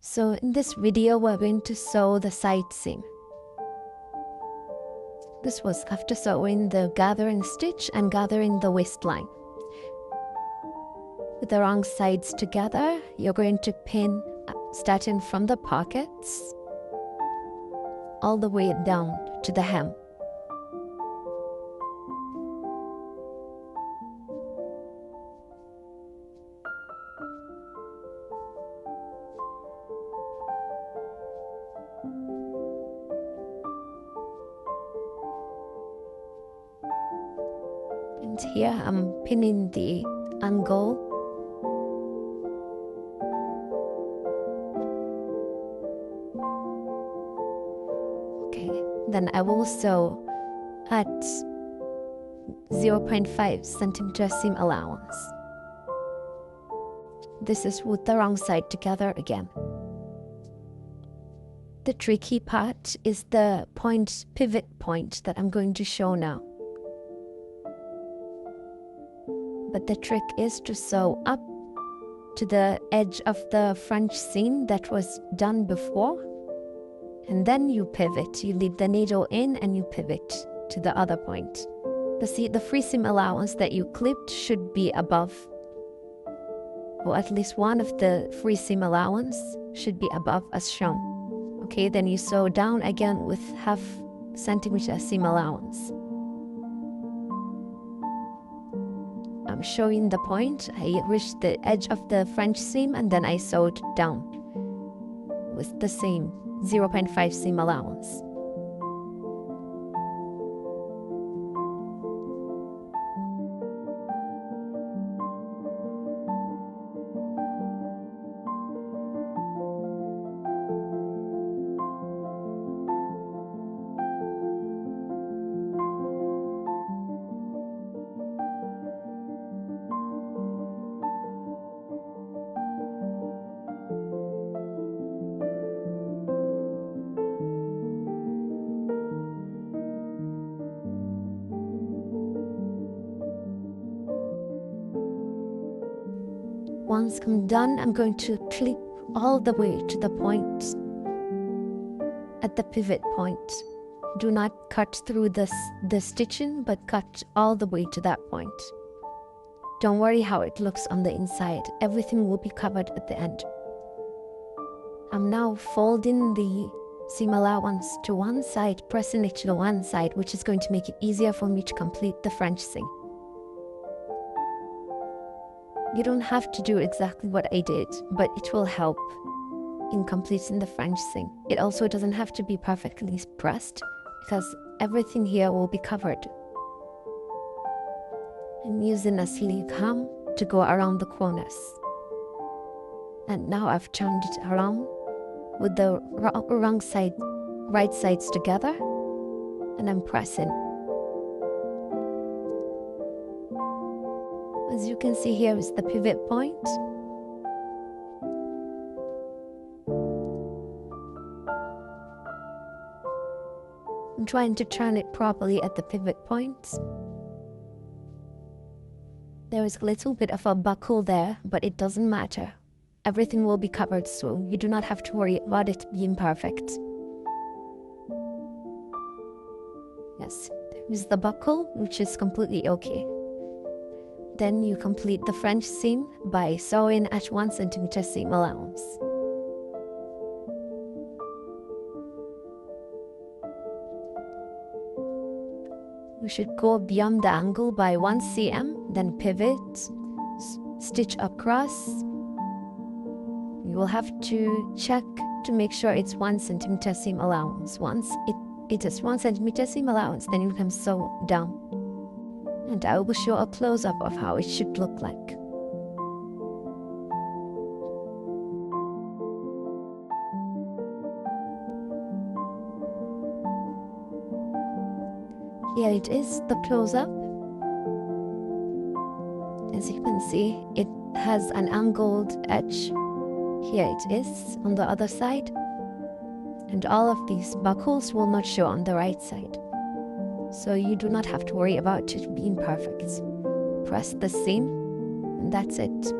So in this video, we're going to sew the side seam. This was after sewing the gathering stitch and gathering the waistline. With the wrong sides together, you're going to pin starting from the pockets all the way down to the hem. And here I'm pinning the angle. Okay, then I will sew at 0.5 centimeter seam allowance. This is with the wrong side together again. The tricky part is the pivot point that I'm going to show now. But the trick is to sew up to the edge of the French seam that was done before, and then you pivot. You leave the needle in and you pivot to the other point. The free seam allowance that you clipped should be above, or at least one of the free seam allowance should be above as shown. Okay, then you sew down again with half centimeter seam allowance. I'm showing the point. I reached the edge of the French seam and then I sewed down with the same 0.5 seam allowance. Once I'm done, I'm going to clip all the way to the point at the pivot point. Do not cut through the stitching, but cut all the way to that point. Don't worry how it looks on the inside. Everything will be covered at the end. I'm now folding the seam allowance to one side, pressing it to the one side, which is going to make it easier for me to complete the French seam. You don't have to do exactly what I did, but it will help in completing the French seam. It also doesn't have to be perfectly pressed because everything here will be covered. I'm using a sleeve hem to go around the corners. And now I've turned it around with the right sides together, and I'm pressing. As you can see, here is the pivot point. I'm trying to turn it properly at the pivot point. There is a little bit of a buckle there, but it doesn't matter. Everything will be covered, so you do not have to worry about it being perfect. Yes, there is the buckle, which is completely okay. Then you complete the French seam by sewing at 1 centimeter seam allowance. We should go beyond the angle by 1 cm, then pivot, stitch across. You will have to check to make sure it's 1 centimeter seam allowance. Once it is 1 centimeter seam allowance, then you can sew down. And I will show a close-up of how it should look like. Here it is, the close-up. As you can see, it has an angled edge. Here it is on the other side. And all of these buckles will not show on the right side. So you do not have to worry about it being perfect. Press the seam, and that's it.